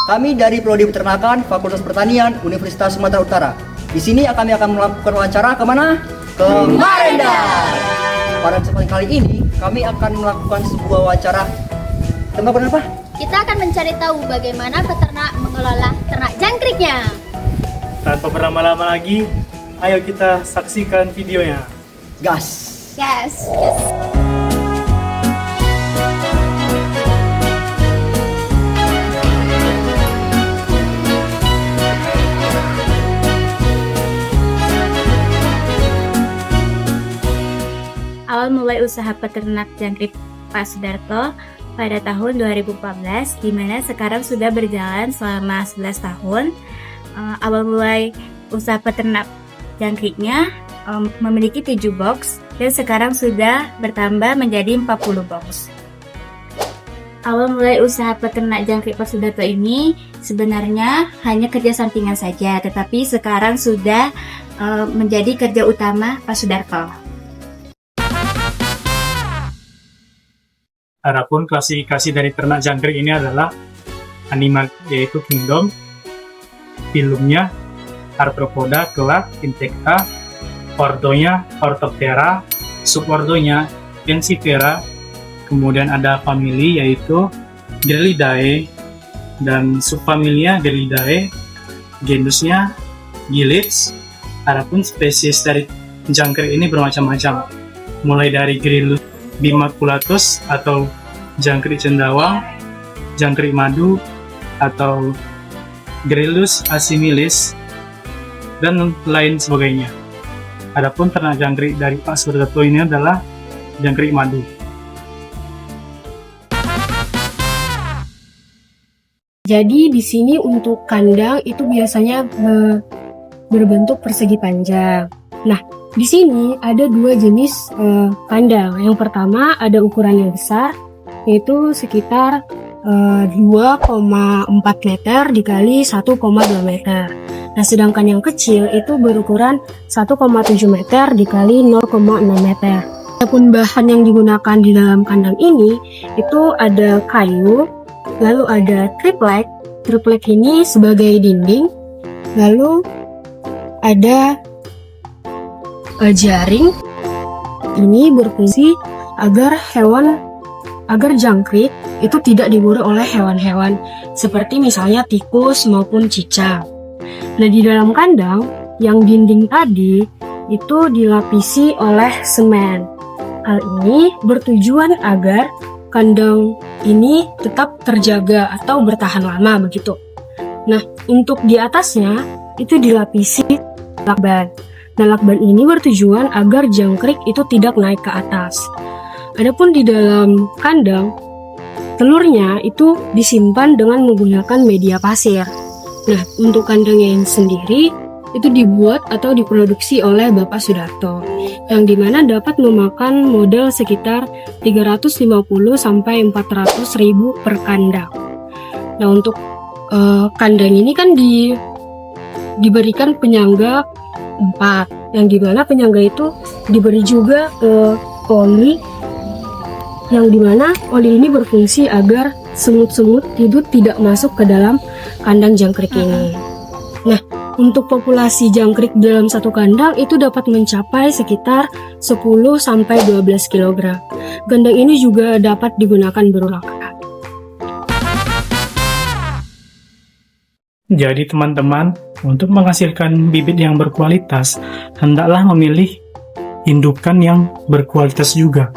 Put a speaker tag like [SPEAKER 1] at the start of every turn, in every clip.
[SPEAKER 1] Kami dari Prodi Peternakan Fakultas Pertanian Universitas Sumatera Utara. Di sini kami akan melakukan wawancara kemana? Ke Marenda. Pada kesempatan kali ini kami akan melakukan sebuah wawancara tentang apa?
[SPEAKER 2] Kita akan mencari tahu bagaimana peternak mengelola ternak jangkriknya.
[SPEAKER 3] Tanpa berlama-lama lagi, ayo kita saksikan videonya.
[SPEAKER 1] Gas.
[SPEAKER 2] Yes.
[SPEAKER 4] Awal mulai usaha peternak jangkrik Pak Sudarto pada tahun 2014, di mana sekarang sudah berjalan selama 11 tahun. Awal mulai usaha peternak jangkriknya memiliki 7 box dan sekarang sudah bertambah menjadi 40 box. Awal mulai usaha peternak jangkrik Pak Sudarto ini sebenarnya hanya kerja sampingan saja, tetapi sekarang sudah menjadi kerja utama Pak Sudarto.
[SPEAKER 3] Adapun klasifikasi dari ternak jangkrik ini adalah animal, yaitu kingdom, filumnya, arthropoda, kelak, insecta, ordonya, orthoptera, subordonya, ensifera, kemudian ada family yaitu Grelidae, dan subfamilia Grelidae, genusnya Gilids. Adapun spesies dari jangkrik ini bermacam-macam, mulai dari Gryllus bimaculatus atau jangkrik cendawang, jangkrik madu atau Gryllus assimilis, dan lain sebagainya. Adapun ternak jangkrik dari Pak Sudarto ini adalah jangkrik madu.
[SPEAKER 5] Jadi di sini untuk kandang itu biasanya berbentuk persegi panjang. Nah, di sini ada 2 jenis kandang. Yang pertama ada ukuran yang besar, yaitu sekitar 2,4 meter dikali 1,2 meter. Nah, sedangkan yang kecil itu berukuran 1,7 meter dikali 0,6 meter. Adapun bahan yang digunakan di dalam kandang ini itu ada kayu, lalu ada triplek. Triplek ini sebagai dinding, lalu ada jaring. Ini berfungsi agar jangkrik itu tidak diburu oleh hewan-hewan seperti misalnya tikus maupun cicak. Nah, di dalam kandang yang dinding tadi itu dilapisi oleh semen. Hal ini bertujuan agar kandang ini tetap terjaga atau bertahan lama begitu. Nah, untuk di atasnya itu dilapisi lakban. Nah, lakban ini bertujuan agar jangkrik itu tidak naik ke atas. Adapun di dalam kandang, telurnya itu disimpan dengan menggunakan media pasir. Nah, untuk kandangnya yang sendiri itu dibuat atau diproduksi oleh Bapak Sudarto, yang dimana dapat memakan modal sekitar 350 sampai 400 ribu per kandang. Nah, untuk kandang ini kan diberikan penyangga 4, yang dimana penyangga itu diberi juga oli, yang dimana oli ini berfungsi agar semut-semut itu tidak masuk ke dalam kandang jangkrik ini. Nah, untuk populasi jangkrik dalam satu kandang itu dapat mencapai sekitar 10 sampai 12 kg. Kandang ini juga dapat digunakan berulang kali.
[SPEAKER 3] Jadi teman-teman, untuk menghasilkan bibit yang berkualitas, hendaklah memilih indukan yang berkualitas juga.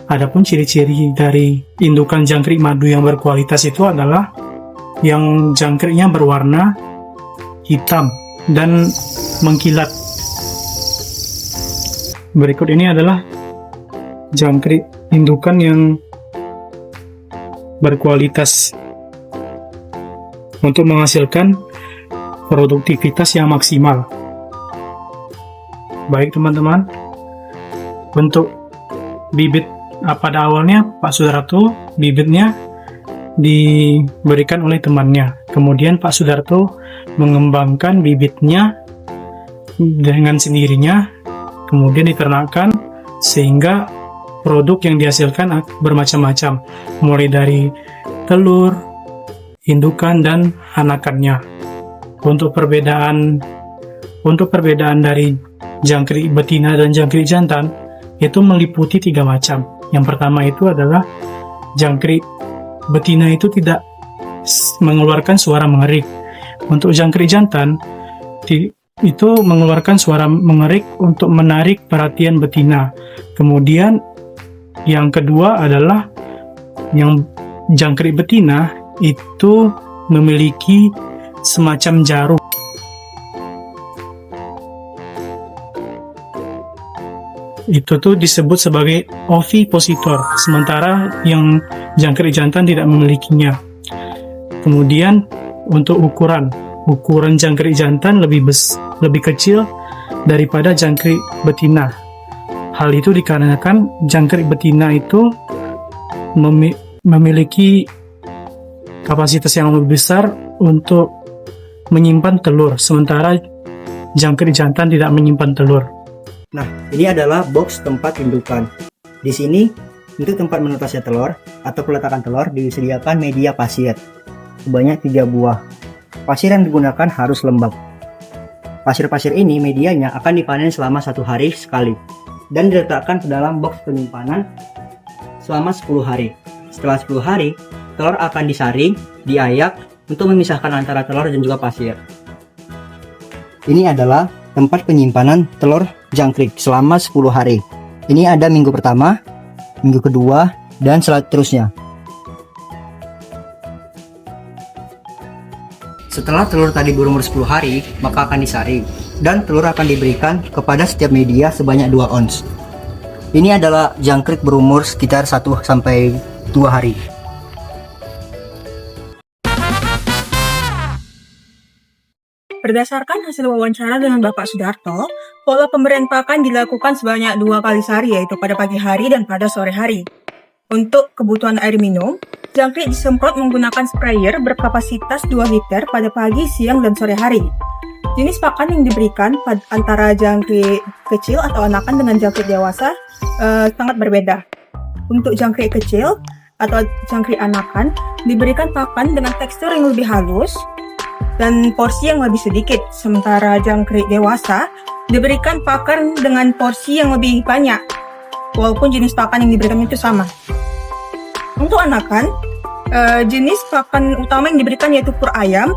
[SPEAKER 3] Adapun ciri-ciri dari indukan jangkrik madu yang berkualitas itu adalah yang jangkriknya berwarna hitam dan mengkilat. Berikut ini adalah jangkrik indukan yang berkualitas untuk menghasilkan produktivitas yang maksimal. Baik teman-teman, untuk bibit pada awalnya Pak Sudarto bibitnya diberikan oleh temannya. Kemudian Pak Sudarto mengembangkan bibitnya dengan sendirinya, kemudian diternakkan sehingga produk yang dihasilkan bermacam-macam, mulai dari telur, indukan dan anakannya. Untuk perbedaan dari jangkrik betina dan jangkrik jantan itu meliputi 3 macam. Yang pertama itu adalah jangkrik betina itu tidak mengeluarkan suara mengerik. Untuk jangkrik jantan itu mengeluarkan suara mengerik untuk menarik perhatian betina. Kemudian yang kedua adalah yang jangkrik betina itu memiliki semacam jarum. Itu tuh disebut sebagai ovipositor, sementara yang jangkrik jantan tidak memilikinya. Kemudian untuk ukuran jangkrik jantan lebih kecil daripada jangkrik betina. Hal itu dikarenakan jangkrik betina itu memiliki kapasitas yang lebih besar untuk menyimpan telur, sementara jangkrik jantan tidak menyimpan telur.
[SPEAKER 1] Nah, ini adalah box tempat indukan. Di sini, untuk tempat menetasnya telur atau peletakan telur disediakan media pasir sebanyak 3 buah. Pasir yang digunakan harus lembab. Pasir-pasir ini medianya akan dipanen selama 1 hari sekali dan diletakkan ke dalam box penyimpanan selama 10 hari. Setelah 10 hari, telur akan disaring, diayak untuk memisahkan antara telur dan juga pasir. Ini adalah tempat penyimpanan telur jangkrik selama 10 hari. Ini ada minggu pertama, minggu kedua, dan seterusnya. Setelah telur tadi berumur 10 hari, maka akan disaring dan telur akan diberikan kepada setiap media sebanyak 2 ons. Ini adalah jangkrik berumur sekitar 1-2 hari.
[SPEAKER 6] Berdasarkan hasil wawancara dengan Bapak Sudarto, pola pemberian pakan dilakukan sebanyak 2 kali sehari, yaitu pada pagi hari dan pada sore hari. Untuk kebutuhan air minum, jangkrik disemprot menggunakan sprayer berkapasitas 2 liter pada pagi, siang, dan sore hari. Jenis pakan yang diberikan antara jangkrik kecil atau anakan dengan jangkrik dewasa sangat berbeda. Untuk jangkrik kecil atau jangkrik anakan diberikan pakan dengan tekstur yang lebih halus dan porsi yang lebih sedikit, sementara jangkrik dewasa diberikan pakan dengan porsi yang lebih banyak, walaupun jenis pakan yang diberikan itu sama. Untuk anakan, jenis pakan utama yang diberikan yaitu pur ayam,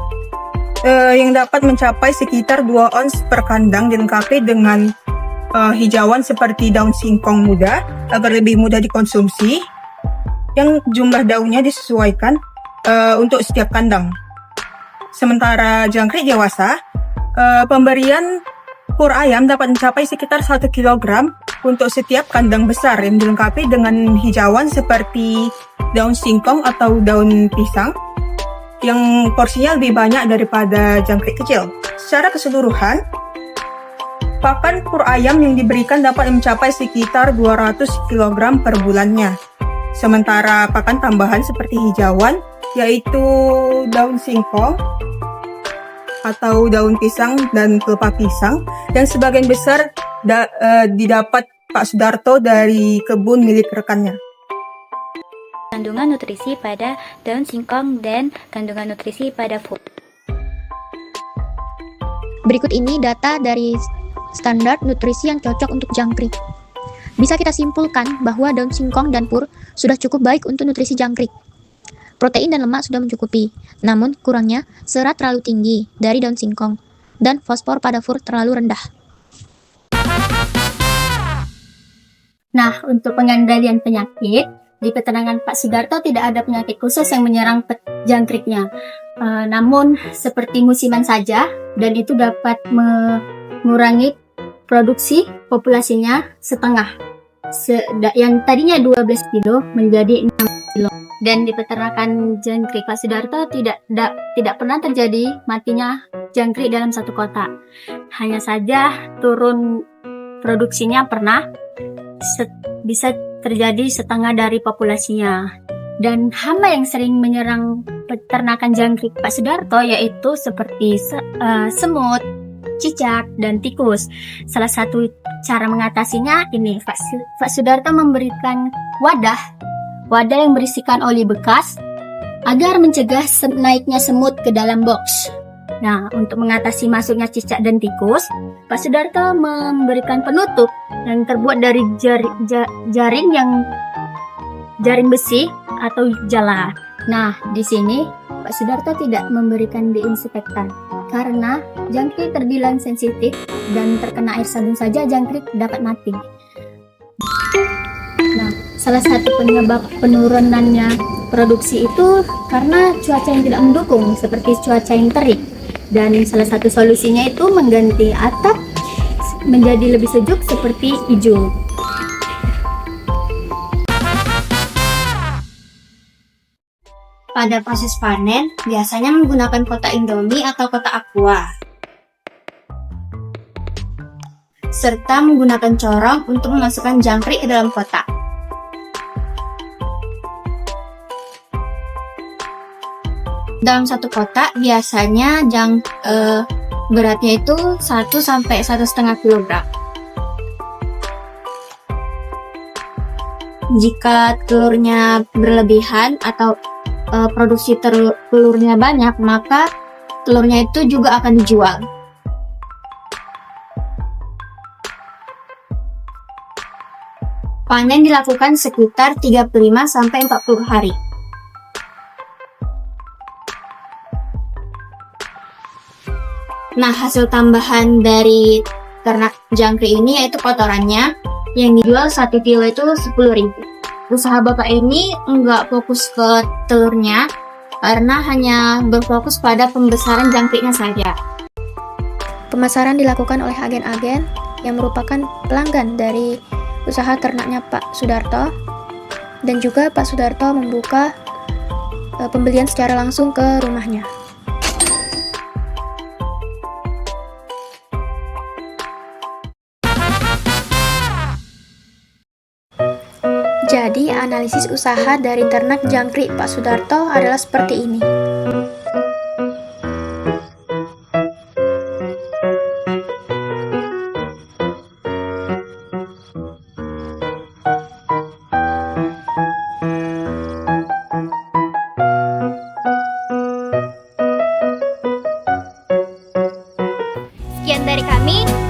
[SPEAKER 6] yang dapat mencapai sekitar 2 ons per kandang, dilengkapi dengan hijauan seperti daun singkong muda agar lebih mudah dikonsumsi, yang jumlah daunnya disesuaikan untuk setiap kandang. Sementara jangkrik dewasa, pemberian pur ayam dapat mencapai sekitar 1 kg untuk setiap kandang besar yang dilengkapi dengan hijauan seperti daun singkong atau daun pisang yang porsinya lebih banyak daripada jangkrik kecil. Secara keseluruhan, pakan pur ayam yang diberikan dapat mencapai sekitar 200 kg per bulannya. Sementara pakan tambahan seperti hijauan, yaitu daun singkong atau daun pisang dan pelepah pisang, yang sebagian besar didapat Pak Sudarto dari kebun milik rekannya.
[SPEAKER 4] Kandungan nutrisi pada daun singkong dan kandungan nutrisi pada pur.
[SPEAKER 2] Berikut ini data dari standar nutrisi yang cocok untuk jangkrik. Bisa kita simpulkan bahwa daun singkong dan pur sudah cukup baik untuk nutrisi jangkrik. Protein dan lemak sudah mencukupi, namun kurangnya serat terlalu tinggi dari daun singkong dan fosfor pada pur terlalu rendah. Nah, untuk pengendalian penyakit, di peternakan Pak Sudarto tidak ada penyakit khusus yang menyerang jangkriknya. Namun seperti musiman saja, dan itu dapat mengurangi produksi populasinya setengah. Yang tadinya 12 kilo menjadi 6 kilo. Dan di peternakan jangkrik Pak Sudarto tidak pernah terjadi matinya jangkrik dalam satu kota. Hanya saja turun produksinya pernah bisa terjadi setengah dari populasinya. Dan hama yang sering menyerang peternakan jangkrik Pak Sudarto yaitu seperti semut, cicak, dan tikus. Salah satu cara mengatasinya ini, Pak Sudarto memberikan wadah yang berisikan oli bekas agar mencegah naiknya semut ke dalam box. Nah, untuk mengatasi masuknya cicak dan tikus, Pak Sudarto memberikan penutup yang terbuat dari jaring besi atau jala. Nah, di sini Pak Sudarto tidak memberikan disinfektan karena jangkrik terbilang sensitif dan terkena air sabun saja jangkrik dapat mati. Nah, salah satu penyebab penurunannya produksi itu karena cuaca yang tidak mendukung seperti cuaca yang terik. Dan salah satu solusinya itu mengganti atap menjadi lebih sejuk seperti hijau.
[SPEAKER 7] Pada proses panen, biasanya menggunakan kotak Indomie atau kotak aqua, serta menggunakan corong untuk memasukkan jangkrik ke dalam kotak. Dalam satu kotak biasanya beratnya itu 1 sampai 1,5 kg. Jika telurnya berlebihan atau produksi telurnya banyak, maka telurnya itu juga akan dijual. Panen dilakukan sekitar 35 sampai 40 hari. Nah, hasil tambahan dari ternak jangkrik ini yaitu kotorannya yang dijual 1 kilo itu 10.000. Usaha Bapak ini enggak fokus ke telurnya karena hanya berfokus pada pembesaran jangkriknya saja.
[SPEAKER 8] Pemasaran dilakukan oleh agen-agen yang merupakan pelanggan dari usaha ternaknya Pak Sudarto, dan juga Pak Sudarto membuka pembelian secara langsung ke rumahnya. Jadi, analisis usaha dari ternak jangkrik Pak Sudarto adalah seperti ini.
[SPEAKER 2] Sekian dari kami.